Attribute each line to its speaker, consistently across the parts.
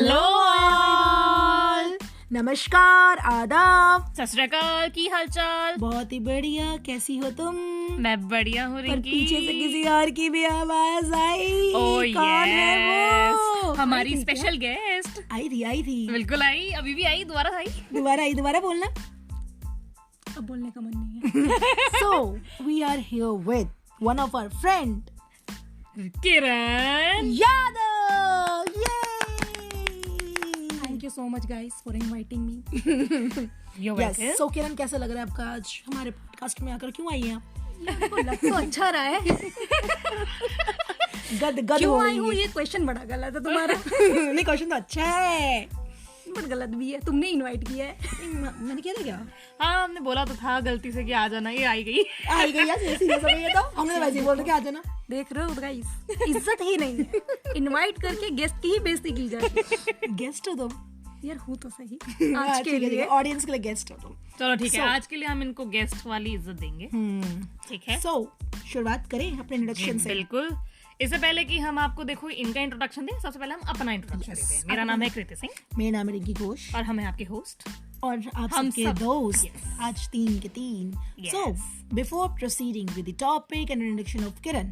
Speaker 1: Hello all, नमस्कार, आदाब,
Speaker 2: सत श्री अकाल, की हालचाल?
Speaker 1: बहुत ही बढ़िया। कैसी हो तुम?
Speaker 2: मैं बढ़िया हूँ
Speaker 1: पर
Speaker 2: रिंकी।
Speaker 1: पीछे से किसी और की भी आवाज आई।
Speaker 2: ओह
Speaker 1: कौन है वो?
Speaker 2: हमारी
Speaker 1: आई थी
Speaker 2: स्पेशल गेस्ट
Speaker 1: क्या? आई थी
Speaker 2: बिल्कुल आई, अभी भी आई, दोबारा आई।
Speaker 1: दोबारा बोलना।
Speaker 2: अब बोलने का मन नहीं है।
Speaker 1: So we are here with one of our friend
Speaker 2: Kiran
Speaker 1: Yadav.
Speaker 3: Thank you so much guys for inviting me.
Speaker 2: You're
Speaker 1: Yes.
Speaker 2: welcome.
Speaker 1: So किरण, कैसा लग रहा है आपका आज हमारे पॉडकास्ट में आकर? क्यों आई हैं आप?
Speaker 3: आपको लग तो अच्छा रहा है।
Speaker 1: गद
Speaker 3: क्यों
Speaker 1: हो
Speaker 3: आई
Speaker 1: रही
Speaker 3: हूँ
Speaker 1: है।
Speaker 3: ये क्वेश्चन बड़ा गलत है तुम्हारा।
Speaker 1: नहीं, क्वेश्चन तो अच्छा है,
Speaker 3: बट गलत भी है, तुमने इनवाइट किया है।
Speaker 1: मैंने किया था क्या?
Speaker 2: हाँ, हमने बोला तो था गलती से कि आ जाना, ये आई गई।
Speaker 1: आई गई यार, सीरियस हो गई है तो हमने वैसे ही बोल रहे कि आ जाना।
Speaker 3: देख रहे हो गाइस, इज्जत ही नहीं है। इनवाइट करके गेस्ट की ही बेइज्जती की जाती है।
Speaker 1: गेस्ट हो तुम
Speaker 3: यार हूँ तो सही आज के लिए।
Speaker 1: ऑडियंस के लिए गेस्ट हो तुम।
Speaker 2: चलो ठीक है,
Speaker 1: So-
Speaker 2: आज के लिए हम इनको गेस्ट वाली इज्जत देंगे। ठीक है,
Speaker 1: सो शुरुआत करें अपने इंट्रोडक्शन से।
Speaker 2: बिल्कुल। इससे पहले कि हम आपको देखो इनका इंट्रोडक्शन दें, सबसे पहले हम अपना इंट्रोडक्शन देते हैं। मेरा नाम है कृति सिंह
Speaker 1: मेरा नाम है रिंकी घोष
Speaker 2: और हम हैं आपके होस्ट।
Speaker 1: और आप
Speaker 2: हम
Speaker 1: सबके
Speaker 2: सब।
Speaker 1: दोस्त।
Speaker 2: Yes.
Speaker 1: आज 3 के 3।
Speaker 2: Yes.
Speaker 1: So before proceeding with the topic and introduction of Kiran,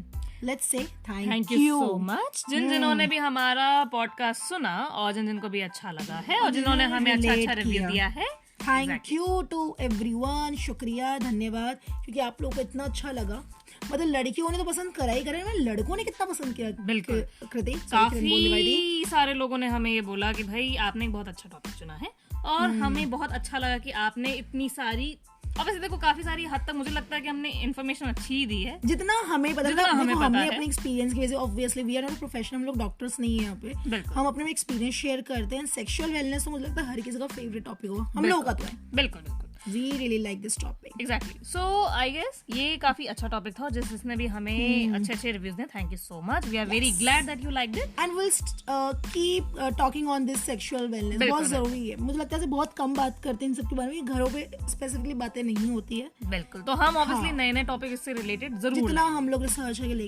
Speaker 1: let's say
Speaker 2: thank you so much जिन्होंने भी हमारा पॉडकास्ट सुना और जिनको भी अच्छा लगा है और जिन्होंने हमें अच्छा
Speaker 1: relate
Speaker 2: रिव्यू
Speaker 1: किया।
Speaker 2: दिया है।
Speaker 1: Thank you to everyone. शुक्रिया, धन्यवाद, क्योंकि आप लोगों को इतना अच्छा लगा। मतलब लड़कियों ने तो पसंद करा ही करा, लड़कों ने कितना पसंद किया।
Speaker 2: बिल्कुल।
Speaker 1: कृति बोलने वाली थी।
Speaker 2: काफी सारे लोगों ने हमें ये बोला कि भाई आपने एक बहुत अच्छा टॉपिक चुना है और हमें बहुत अच्छा लगा कि आपने इतनी सारी, अब वैसे देखो काफी सारी हद तक मुझे लगता है कि हमने इन्फॉर्मेशन अच्छी ही दी है।
Speaker 1: जितना हमें पता
Speaker 2: जितना
Speaker 1: था,
Speaker 2: हमें
Speaker 1: देखो,
Speaker 2: पता
Speaker 1: हमने
Speaker 2: है।
Speaker 1: अपने एक्सपीरियंस की वजह से, obviously we are not professional, हम लोग डॉक्टर्स नहीं है यहाँ पे।
Speaker 2: बिल्कुल।
Speaker 1: हम अपने एक्सपीरियंस शेयर करते हैं। सेक्सुअल वेलनेस तो मुझे लगता है हर किसी का फेवरेट टॉपिक होगा, हम लोगों का तो है।
Speaker 2: बिल्कुल बिल्कुल,
Speaker 1: we really like this topic.
Speaker 2: Exactly. So I guess ये काफी अच्छा टॉपिक था, जिसने भी हमें अच्छे अच्छे रिव्यूज दिए। Thank you so much, we are very glad that you liked it.
Speaker 1: And will keep talking on this sexual wellness.
Speaker 2: बिल्कुल,
Speaker 1: बहुत जरूरी है। मुझे लगता है बहुत कम बात करते हैं इन सब के बारे में, घरों पे स्पेसिफिकली बातें नहीं होती है।
Speaker 2: बिल्कुल, तो हम ऑब्वियसली नए नए टॉपिक इससे रिलेटेड जरूर
Speaker 1: जितना हम लोग रिसर्च करके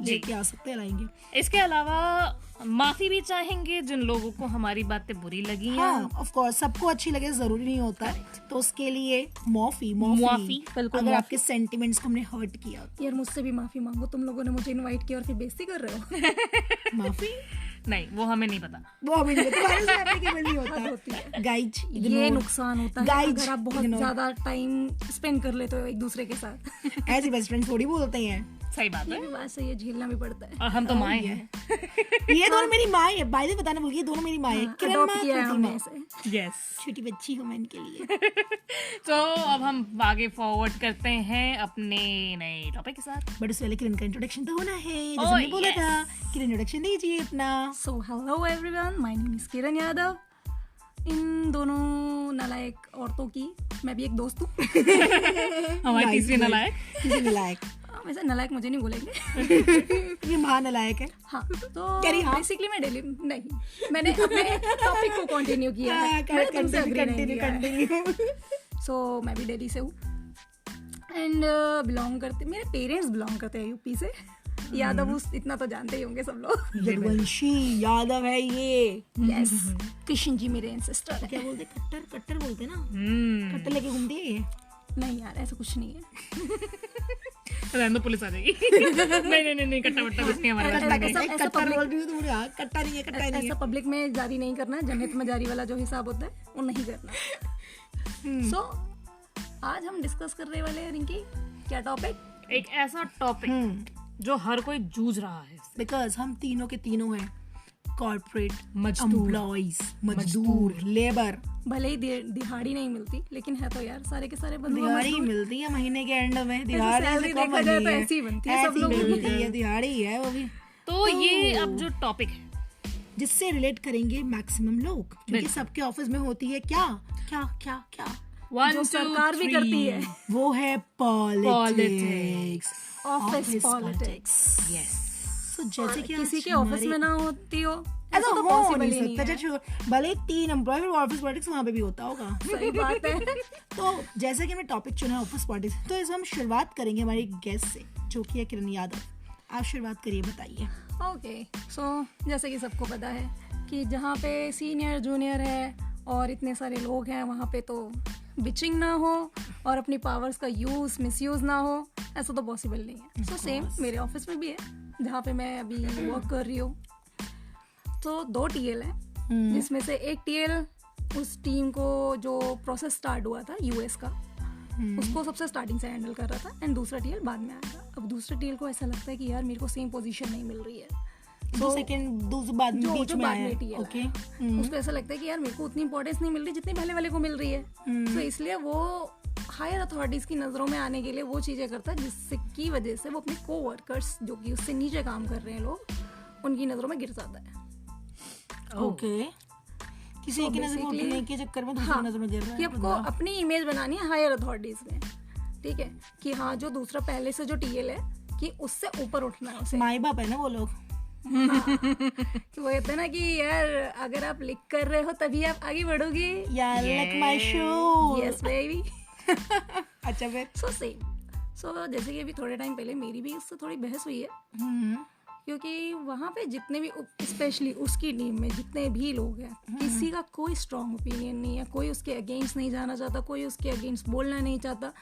Speaker 2: जी।
Speaker 1: लेके आ सकते हैं, लाएंगे।
Speaker 2: इसके अलावा माफी भी चाहेंगे जिन लोगों को हमारी बातें बुरी लगी हैं।
Speaker 1: हाँ, ऑफ कोर्स, सबको अच्छी लगे जरूरी नहीं होता है, तो उसके लिए माफी
Speaker 2: माफी, बिल्कुल
Speaker 1: अगर
Speaker 2: माफी।
Speaker 1: आपके सेंटिमेंट्स को हमने हर्ट किया।
Speaker 3: यार मुझसे भी माफी मांगो, तुम लोगों ने मुझे इनवाइट किया और फिर बेइज्जती कर रहे हो।
Speaker 1: माफी
Speaker 2: नहीं, वो हमें नहीं पता।
Speaker 1: वो हमें नहीं, तुम्हारे से applicable नहीं होता। गाइज,
Speaker 3: ये नुकसान होता है
Speaker 1: Guys,
Speaker 3: अगर आप बहुत
Speaker 1: ignore.
Speaker 3: ज्यादा टाइम स्पेंड कर लेते हो एक दूसरे के साथ।
Speaker 1: ऐसे बेस्ट फ्रेंड थोड़ी बोलते हैं।
Speaker 2: सही बात
Speaker 3: ये
Speaker 2: है,
Speaker 3: भी बात सही है, झेलना भी पड़ता है।
Speaker 2: और हम तो माए हैं।
Speaker 1: ये दोनों मेरी माँ है, बाय द वे बताना भूल गई, ये दोनों मेरी माँ है। किरण
Speaker 3: अडॉप्ट
Speaker 1: माँ,
Speaker 3: किया है
Speaker 1: कृति
Speaker 3: हमने
Speaker 1: माँ।
Speaker 3: इसे।
Speaker 2: यस।
Speaker 1: छोटी बच्ची हूँ मैं इनके लिए।
Speaker 2: तो अब हम आगे फॉरवर्ड करते हैं अपने नए टॉपिक के साथ।
Speaker 1: बट उससे पहले किरण का इंट्रोडक्शन तो होना है, जैसे
Speaker 2: Oh,
Speaker 1: हमने बोला
Speaker 2: yes.
Speaker 1: था। किरण, इंट्रोडक्शन दीजिए अपना।
Speaker 3: So hello everyone, my name is Kiran Yadav. इन दोनों नालायक औरतों की मैं भी एक दोस्त हूँ।
Speaker 2: हमारी
Speaker 1: Nice,
Speaker 2: तीसरी
Speaker 1: good.
Speaker 2: नालायक।
Speaker 1: किसी नालायक।
Speaker 3: वैसे नालायक मुझे नहीं बोलेंगे।
Speaker 1: ये महानालायक है।
Speaker 3: हाँ, तो
Speaker 1: कह रही हाँ।
Speaker 3: बेसिकली मैं डेली नहीं, मैंने अपने टॉपिक को कंटिन्यू किया है। मैंने तुमसे agree नहीं किया है।
Speaker 1: कंटिन्यू।
Speaker 3: सो मैं भी दिल्ली से हूँ एंड बिलोंग करते, मेरे पेरेंट्स बिलोंग करते हैं यूपी से। यादव उस इतना तो जानते ही होंगे सब लोग।
Speaker 1: यदुवंशी यादव है ये।
Speaker 3: यस, कृष्ण जी मेरे एंसेस्टर
Speaker 1: क्या
Speaker 3: है।
Speaker 1: बोलते, कट्टर कट्टर बोलते ना,
Speaker 2: हम्म,
Speaker 1: कट्टर लेके घूमते हैं ये।
Speaker 3: नहीं यार, ऐसा कुछ नहीं है।
Speaker 2: रहने दो, पुलिस आ जाएगी। नहीं, कट्टा वट्टा कुछ नहीं हमारे
Speaker 1: कट्टा
Speaker 2: पास।
Speaker 1: कैसा,
Speaker 3: ऐसा
Speaker 1: कट्टर
Speaker 3: public-
Speaker 1: बोल रही हूँ तुम। हाँ, कट्टा नहीं है, कट्टा नहीं
Speaker 3: ऐसा
Speaker 1: है।
Speaker 3: पब्लिक में जारी नहीं करना, जनहित में जारी वाला जो हिसाब होता है वो नहीं करना। सो आज हम डिस्कस कर रहे वाले हैं रिंकी, क्या टॉपिक?
Speaker 2: एक ऐसा टॉपिक जो हर कोई जूझ रहा है।
Speaker 1: बिकॉज हम तीनों के तीनों हैं कॉर्पोरेट
Speaker 2: मजदूर।
Speaker 1: एम्प्लॉइज, मजदूर, लेबर।
Speaker 3: भले ही दिहाड़ी नहीं मिलती, लेकिन है तो यार सारे के सारे बंधुआ
Speaker 1: दिहाड़ी
Speaker 3: मजदूर।
Speaker 1: मिलती है महीने के एंड में। दिहाड़ी
Speaker 3: salary
Speaker 1: से कम
Speaker 3: देखा जाए
Speaker 1: बनी
Speaker 3: तो
Speaker 1: है।
Speaker 3: ऐसी ही बनती है, सब
Speaker 1: ऐसी
Speaker 3: लोगों की।
Speaker 1: मिलती है, दिहाड़ी है वो भी।
Speaker 2: तो ये अब जो टॉपिक है,
Speaker 1: जिससे रिलेट करेंगे मैक्सिमम लोग, क्योंकि
Speaker 2: बिल्कुल।
Speaker 1: सबके ऑफिस में होती है क्या क्या क्या क्या,
Speaker 2: 1
Speaker 3: जो
Speaker 2: 2
Speaker 3: सरकार भी
Speaker 2: 3,
Speaker 3: करती है।
Speaker 1: वो है पॉलिटिक्स,
Speaker 3: ऑफिस पॉलिटिक्स।
Speaker 2: यस।
Speaker 1: तो जैसे कि
Speaker 3: किसी
Speaker 1: आज
Speaker 3: के ऑफिस
Speaker 1: हमारे-
Speaker 3: में ना होती हो
Speaker 1: ऐसा
Speaker 3: ऐसा तो
Speaker 1: हो
Speaker 3: पॉसिबल
Speaker 1: नहीं
Speaker 3: ही नहीं
Speaker 1: सकता।
Speaker 3: है।
Speaker 1: जब भले 3 एम्प्लॉय ऑफिस पॉलिटिक्स वहाँ पे भी होता होगा।
Speaker 3: सही बात है।
Speaker 1: तो जैसा कि हमने टॉपिक चुना है ऑफिस पॉलिटिक्स, तो इस हम शुरुआत करेंगे हमारे गेस्ट से, जो कि है किरण यादव। आप शुरुआत करिए, बताइए।
Speaker 3: ओके, सो जैसे कि सबको पता है कि जहाँ पे सीनियर जूनियर है और इतने सारे लोग हैं, वहाँ पे तो बिचिंग ना हो और अपनी पावर्स का यूज़ मिसयूज़ ना हो, ऐसा तो पॉसिबल नहीं है। सो सेम मेरे ऑफिस में भी है, जहाँ पे मैं अभी वर्क कर रही हूँ। तो 2 टीएल हैं, जिसमें से एक टीएल उस टीम को जो प्रोसेस स्टार्ट हुआ था यूएस का, उसको सबसे स्टार्टिंग से हैंडल कर रहा था, एंड दूसरा टीएल बाद में आया था। अब दूसरे टीएल को ऐसा लगता है कि यार मेरे को सेम पोजीशन नहीं मिल रही है,
Speaker 1: जो सेकंड बाद में बीच में आया,
Speaker 3: टीएल
Speaker 1: ओके,
Speaker 3: उसको ऐसा लगता है कि यार मेरे को उतनी इंपॉर्टेंस नहीं मिल रही जितनी पहले वाले को मिल रही है। तो इसलिए वो हायर अथॉरिटीज की नजरों में आने के लिए वो चीजें करता है, जिससे की वजह से वो अपने कोवर्कर्स जो कि उससे नीचे काम कर रहे हैं लोग, उनकी नजरों में गिर जाता है।
Speaker 1: ओके, किसी एक की नजर में उठने के चक्कर में दूसरी नजर में गिर रहा है।
Speaker 3: कि आपको अपनी इमेज बनानी है हायर अथॉरिटीज में, ठीक है, कि हाँ जो दूसरा पहले से जो टीएल है कि उससे ऊपर उठना है उसे।
Speaker 1: माई बाप है ना वो लोग।
Speaker 3: कि वो कहते हैं ना कि यार अगर आप लिख कर रहे हो तभी आप आगे बढ़ोगे।
Speaker 1: यार like my shoe.
Speaker 3: Yes baby.
Speaker 1: अच्छा फिर
Speaker 3: सो सेम, सो जैसे कि अभी थोड़े टाइम पहले मेरी भी इससे थोड़ी बहस हुई है, क्योंकि वहाँ पे जितने भी स्पेशली उसकी टीम में जितने भी लोग हैं, किसी का कोई स्ट्रॉन्ग ओपिनियन नहीं है, कोई उसके अगेंस्ट नहीं जाना चाहता, कोई उसके अगेंस्ट बोलना नहीं चाहता,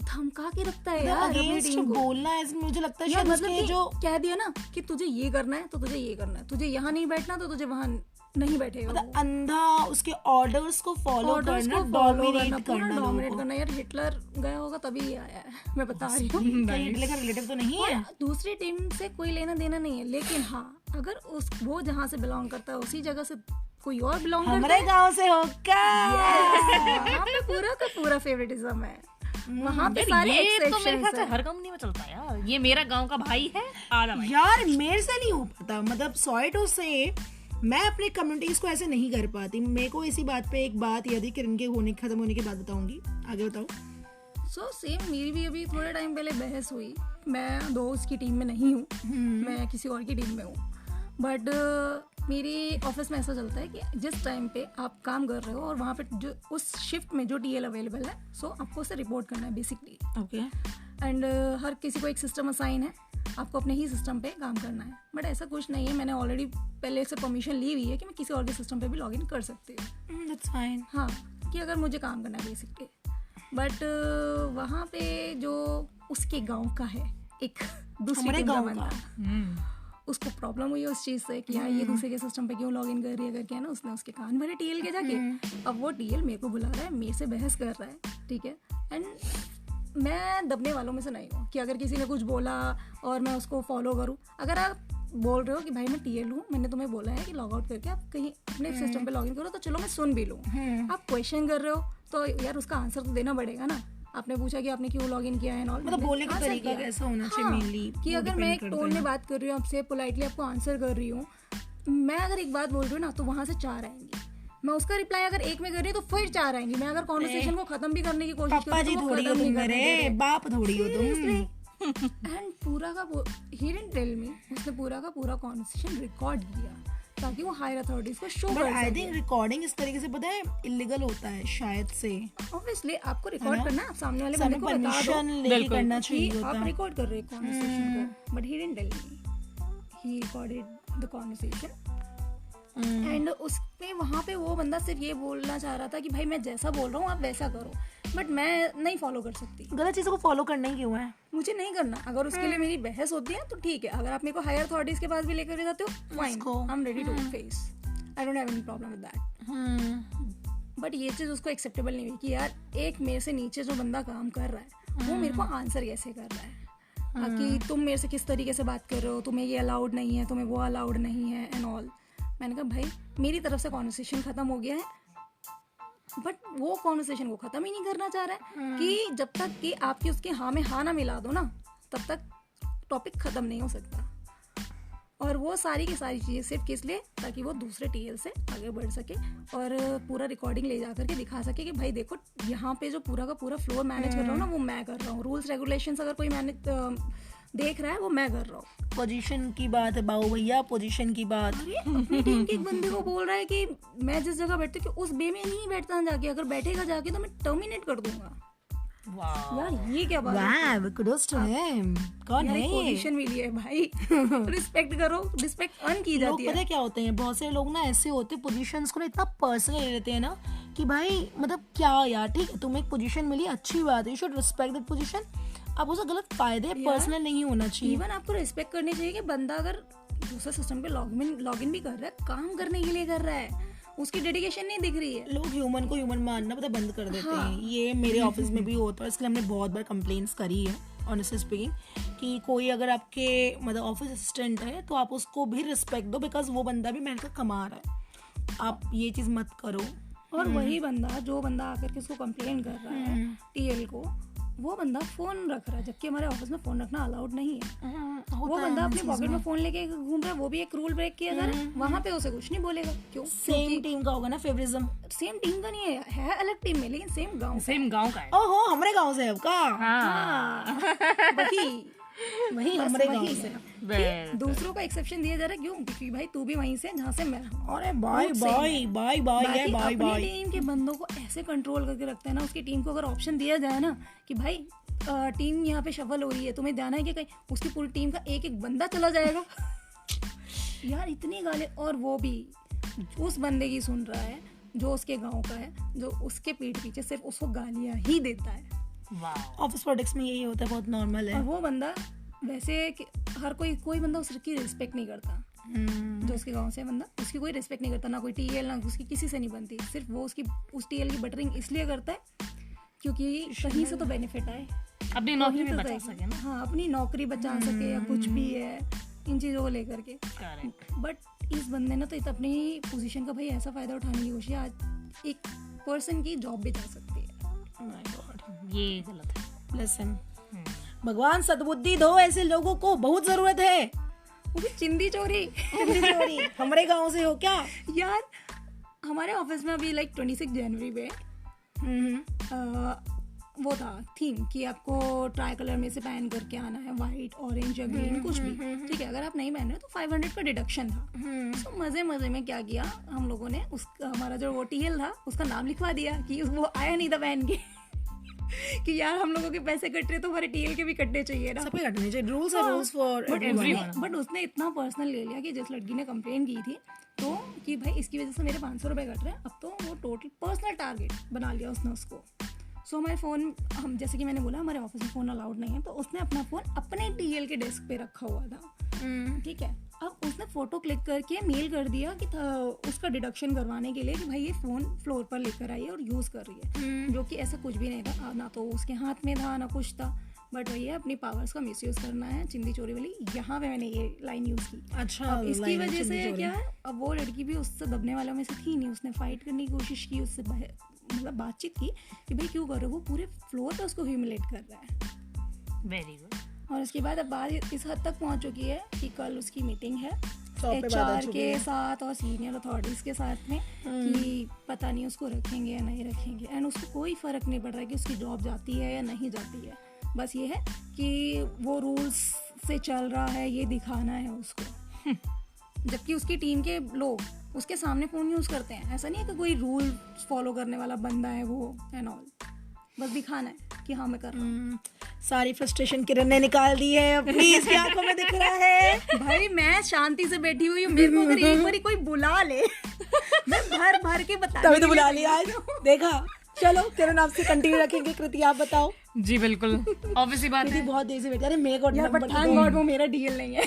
Speaker 3: धमका के रखता है यार अपनी टीम को।
Speaker 1: बोलना है इसमें मुझे लगता है
Speaker 3: यार
Speaker 1: शायद
Speaker 3: मतलब
Speaker 1: उसके
Speaker 3: कि
Speaker 1: जो
Speaker 3: कह दिया ना कि तुझे ये करना है तो तुझे ये करना है, तुझे यहाँ नहीं बैठना तो तुझे वहाँ नहीं बैठेगा।
Speaker 1: मतलब अंधा उसके ऑर्डर्स को फॉलो करना, डोमिनेट करना।
Speaker 3: यार हिटलर गया होगा तभी ये आया है, मैं बता रही हूँ।
Speaker 1: हिटलर का रिलेटिव तो नहीं है।
Speaker 3: दूसरी टीम से कोई लेना देना नहीं है, लेकिन हाँ अगर उस वो जहाँ से बिलोंग करता है उसी जगह से कोई और बिलोंग करता है,
Speaker 1: हमारे गांव से होकर
Speaker 3: वहाँ पे पूरा का पूरा फेवरेटिज्म है, वहाँ पे सारे
Speaker 2: ये तो मेरे ख्याल से
Speaker 3: एक्सेप्शंस
Speaker 2: हर कंपनी में चलता है यार। ये मेरा गांव का भाई है, आधा भाई।
Speaker 1: यार मेरे से नहीं हो पाता, मतलब सॉरी टू से मैं अपने कम्युनिटीज को ऐसे नहीं कर पाती। मेरे को इसी बात पे एक बात याद है, किरण के खत्म होने के बाद बताऊंगी, आगे बताओ।
Speaker 3: सो सेम मेरी भी अभी थोड़े टाइम पहले बहस हुई। मैं दोस्त की टीम में नहीं हूँ, मैं किसी और की टीम में हूँ, बट मेरी ऑफिस में ऐसा चलता है कि जिस टाइम पे आप काम कर रहे हो और वहाँ पे जो उस शिफ्ट में जो टीएल अवेलेबल है, सो आपको उसे रिपोर्ट करना है बेसिकली।
Speaker 1: ओके,
Speaker 3: एंड हर किसी को एक सिस्टम असाइन है, आपको अपने ही सिस्टम पे काम करना है। बट ऐसा कुछ नहीं है, मैंने ऑलरेडी पहले से परमिशन ली हुई है कि मैं किसी और के सिस्टम पे भी लॉगिन कर सकती हूँ।
Speaker 1: That's fine.
Speaker 3: हाँ, कि अगर मुझे काम करना है बेसिकली। बट वहाँ पे जो उसके गांव का है, एक दूसरे टीम का बंदा, उसको प्रॉब्लम हुई उस चीज़ से कि यार ये दूसरे के सिस्टम पे क्यों लॉगिन कर रही है करके, है ना, उसने उसके कान भरे टीएल के जाके। अब वो टीएल मेरे को बुला रहा है, मेरे से बहस कर रहा है, ठीक है, एंड मैं दबने वालों में से नहीं हूँ कि अगर किसी ने कुछ बोला और मैं उसको फॉलो करूँ। अगर आप बोल रहे हो कि भाई मैं टीएल हूँ, मैंने तुम्हें बोला है कि लॉग आउट करके आप कहीं अपने सिस्टम पे लॉगिन करो, तो चलो मैं सुन भी लूँ। आप क्वेश्चन कर रहे हो तो यार उसका आंसर तो देना पड़ेगा ना। आपने पूछा कि आपने क्यों लॉगिन किया है,
Speaker 1: मतलब बोलने का तरीका कैसा होना चाहिए मेनली,
Speaker 3: कि अगर मैं एक टोन में बात कर रही हूँ आपसे, पोलाइटली आपको आंसर कर रही हूँ, मैं अगर एक बात बोल रही हूँ ना तो वहाँ से 4 आएंगी। मैं उसका रिप्लाई अगर एक में कर रही हूँ तो फिर 4 आएंगी। मैं अगर कॉन्वर्सेशन को खत्म भी करने की कोशिश
Speaker 1: पापा जी थोड़ी हो तुम, मेरे बाप थोड़ी हो तुम।
Speaker 3: एंड पूरा का ही डिडंट टेल मी, उसने पूरा का पूरा कॉन्वर्सेशन रिकॉर्ड किया ताकि वो हायर अथॉरिटीज को शो कर सके।
Speaker 1: आई थिंक रिकॉर्डिंग इस तरीके से पता है इलीगल होता है शायद से।
Speaker 3: ऑब्वियसली आपको रिकॉर्ड करना है, आप सामने वाले बंदे को बता दो
Speaker 1: परमिशन लेके करना
Speaker 3: कि
Speaker 1: चाहिए होता
Speaker 3: आप
Speaker 1: है।
Speaker 3: रिकॉर्ड कर रहे हैं कॉन्वर्सेशन को, but he didn't tell me, he recorded the conversation. And उसमें वहाँ पे वो बंदा सिर्फ ये बोलना चाह रहा था कि भाई मैं जैसा बोल रहा हूँ आप वैसा करो, बट मैं नहीं फॉलो कर सकती।
Speaker 1: गलत चीजों को फॉलो करना ही क्यों है,
Speaker 3: मुझे नहीं करना। अगर उसके लिए मेरी बहस होती है तो ठीक है, अगर आप मेरे को हायर अथॉरिटीज के पास भी लेकर जाते हो, fine, I am ready to face, I don't have any problem with that. But ये चीज़ उसको एक्सेप्टेबल नहीं हुई कि यार एक मेरे से नीचे जो बंदा काम कर रहा है वो मेरे को आंसर कैसे कर रहा है, कि तुम मेरे से किस तरीके से बात कर रहे हो, तुम्हें ये अलाउड नहीं है, तुम्हें वो अलाउड नहीं है एंड ऑल। मैंने कहा भाई मेरी तरफ से कॉन्वर्सेशन खत्म हो गया है, बट वो कॉन्वर्सेशन को खत्म ही नहीं करना चाह रहा है कि जब तक कि आपकी उसके हाँ में हाँ ना मिला दो ना तब तक टॉपिक खत्म नहीं हो सकता। और वो सारी की सारी चीज़ें सिर्फ किस लिए, ताकि वो दूसरे टीएल से आगे बढ़ सके और पूरा रिकॉर्डिंग ले जा करके दिखा सके कि भाई देखो यहाँ पे जो पूरा का पूरा फ्लोर मैनेज कर रहा हूँ ना वो मैं कर रहा हूँ, रूल्स रेगुलेशंस अगर कोई मैनेज देख रहा है वो मैं कर रहा हूँ।
Speaker 1: पोजीशन की बात है बाबू भैया, पोजीशन की बात।
Speaker 3: अपनी टीम के एक बंदे को बोल रहा है कि मैं जिस जगह बैठती हूँ उस बे में नहीं बैठता जाके, अगर बैठेगा जाके तो मैं टर्मिनेट कर दूंगा।
Speaker 2: वाह
Speaker 3: यार ये क्या बात है
Speaker 1: वाह, kudos to him. कौन
Speaker 3: यार,
Speaker 1: है
Speaker 3: एक
Speaker 1: ये?
Speaker 3: पोजीशन मिली है भाई रिस्पेक्ट करो, रिस्पेक्ट अर्न की
Speaker 1: लोग
Speaker 3: जाती
Speaker 1: पता
Speaker 3: है
Speaker 1: है क्या होते हैं, बहुत से लोग ना ऐसे होते हैं पोजीशंस को ना इतना पर्सनल ले लेते हैं ना कि भाई मतलब क्या यार, ठीक है तुम्हें एक पोजीशन मिली, अच्छी बात है, you should respect that position. अब उसका गलत फायदे पर्सनल नहीं होना चाहिए.
Speaker 3: इवन आपको रिस्पेक्ट करनी चाहिए कि बंदा अगर दूसरे सिस्टम पे लॉगिन भी कर रहा है, काम करने के लिए कर रहा है, उसकी डेडिकेशन नहीं दिख रही है.
Speaker 1: लोग ह्यूमन को ह्यूमन मानना पता बंद कर देते हैं. ये मेरे ऑफिस में भी होता है, इसलिए हमने बहुत बार कंप्लेंट्स करी है ऑनेस्टली स्पीकिंग, कि कोई अगर आपके मतलब ऑफिस असिस्टेंट है तो आप उसको भी रिस्पेक्ट दो, बिकॉज वो बंदा भी मेहनत कमा रहा है. आप ये चीज़ मत करो.
Speaker 3: और वही बंदा जो बंदा आकर के उसको कंप्लेन कर रहा है टीएल को, वो बंदा फोन रख रहा है, जबकि हमारे ऑफिस में फोन रखना अलाउड नहीं है. वो बंदा अपने पॉकेट में फोन लेके घूम रहा है, वो भी एक रूल ब्रेक किया जा रहा है. वहां पे उसे कुछ नहीं बोलेगा. क्यों?
Speaker 1: सेम टीम का होगा ना फेवरिज्म.
Speaker 3: सेम टीम का नहीं है अलग टीम में, लेकिन सेम गांव.
Speaker 2: सेम गांव का है.
Speaker 1: ओहो, हमारे गांव से है आपका.
Speaker 2: हाँ
Speaker 1: वही हमारे गांव से.
Speaker 3: दूसरों को एक्सेप्शन दिया जा रहा है. क्यों? क्योंकि भाई तू भी वहीं से जहाँ से मैं हूँ.
Speaker 1: अरे बाय बाय बाय बाय है बाय
Speaker 3: अपनी
Speaker 1: बाय.
Speaker 3: टीम के बंदों को ऐसे कंट्रोल करके रखता है ना, उसकी टीम को अगर ऑप्शन दिया जाए ना कि भाई टीम यहाँ पे शफल हो रही है, तुम्हें जाना है कि कहीं, उसकी पूरी टीम का एक एक बंदा चला जाएगा. यार इतनी गाली, और वो भी उस बंदे की सुन रहा है जो उसके गांव का है, जो उसके पीठ पीछे सिर्फ उसको गालियां ही देता है.
Speaker 1: ऑफिस पॉलिटिक्स में यही होता है, बहुत नॉर्मल है.
Speaker 3: और वो बंदा वैसे हर कोई बंदा उसकी रिस्पेक्ट नहीं करता. जो उसके गांव से बंदा, उसकी कोई रिस्पेक्ट नहीं करता, ना कोई टीएल, ना उसकी किसी से नहीं बनती. सिर्फ वो उस टीएल की बटरिंग इसलिए करता है क्योंकि कहीं से तो बेनिफिट आए,
Speaker 2: अपनी नौकरी भी
Speaker 3: तो
Speaker 2: बचा सके ना.
Speaker 3: हाँ, अपनी नौकरी बचा सके या कुछ भी है, इन चीज़ों को लेकर के.
Speaker 2: करेक्ट.
Speaker 3: बट इस बंदे ने तो अपनी पोजीशन का भाई ऐसा फायदा उठाने की कोशिश, आज एक पर्सन की जॉब भी जा सकती है.
Speaker 1: माय गॉड,
Speaker 2: ये गलत है.
Speaker 1: Bless him. भगवान सद्बुद्धि दो, ऐसे लोगों को बहुत जरूरत है.
Speaker 3: वो भी चिंदी चोरी.
Speaker 1: हमारे गांव से हो क्या?
Speaker 3: यार हमारे ऑफिस में अभी लाइक 26 जनवरी पे वो था थीम कि आपको ट्राई कलर में से पहन करके आना है, वाइट, ऑरेंज या ग्रीन, कुछ भी. ठीक है, अगर आप नहीं पहन रहे तो 500 का डिडक्शन था. तो मजे में क्या किया हम लोगों ने, हमारा जो वो टीएल था उसका नाम लिखवा दिया कि वो आया नहीं था पहन के कि यार हम लोगों के पैसे कट रहे तो हमारे टीएल के भी कटने चाहिए ना.
Speaker 1: सबके कटने चाहिए. Rules are rules for everyone.
Speaker 3: But उसने इतना पर्सनल ले लिया कि जिस लड़की ने कंप्लेन की थी तो कि भाई इसकी वजह से मेरे 500 रुपये कट रहे हैं, अब तो वो टोटल पर्सनल टारगेट बना लिया उसने उसको. सो हमारे फ़ोन, हम जैसे कि मैंने बोला हमारे ऑफिस में फ़ोन अलाउड नहीं है, तो उसने अपना फ़ोन अपने टीएल के डेस्क पे रखा हुआ था. ठीक है, अब उसने फ़ोटो क्लिक करके मेल कर दिया कि उसका डिडक्शन करवाने के लिए कि भाई ये फ़ोन फ्लोर पर लेकर आई है और यूज़ कर रही है. जो कि ऐसा कुछ भी नहीं था, ना तो उसके हाथ में था ना कुछ था. बट वही है, अपनी पावर्स का मिसयूज़ करना है, चिंदी चोरी वाली. यहाँ पे मैंने ये लाइन यूज़ की.
Speaker 1: अच्छा,
Speaker 3: अब इसकी वजह से क्या है, अब वो लड़की भी उससे दबने वालों में से थी नहीं. उसने फाइट करने की कोशिश की, उससे मतलब बातचीत की कि भाई क्यों कर रहे हो. वो पूरे फ्लोर पे उसको ह्यूमिलेट कर रहा है.
Speaker 2: Very good.
Speaker 3: और उसके बाद अब बात इस हद तक पहुंच चुकी है कि कल उसकी मीटिंग है
Speaker 1: HR
Speaker 3: के साथ और सीनियर अथॉरिटीज़ के साथ में कि पता नहीं उसको रखेंगे या नहीं रखेंगे. एंड उसको कोई फ़र्क नहीं पड़ रहा है कि उसकी जॉब जाती है या नहीं जाती है. बस ये है कि वो रूल्स से चल रहा है, ये दिखाना है उसको. जबकि उसकी टीम के लोग उसके सामने फ़ोन यूज़ करते हैं. ऐसा नहीं है कि कोई रूल फॉलो करने वाला बंदा है वो एंड ऑल. बस दिखाना है कि हाँ मैं कर रहा हूँ.
Speaker 1: सारी फ्रस्ट्रेशन किरण ने निकाल दी है. प्लीज, क्या आंखों में दिख रहा है?
Speaker 3: भाई मैं शांति से बैठी हुई हूँ, मेरे को अगर एक बारी कोई बुला ले मैं भर भर के बता.
Speaker 1: तभी तो बुला लिया आज. देखा. चलो किरण, आपसे कंटिन्यू रखेंगे. कृति आप बताओ.
Speaker 2: जी बिल्कुल, ऑब्वियसली बात है.
Speaker 1: बहुत देर से बैठी. अरे मेरे को
Speaker 3: यार, बट थैंक गॉड वो मेरा डीएल नहीं है.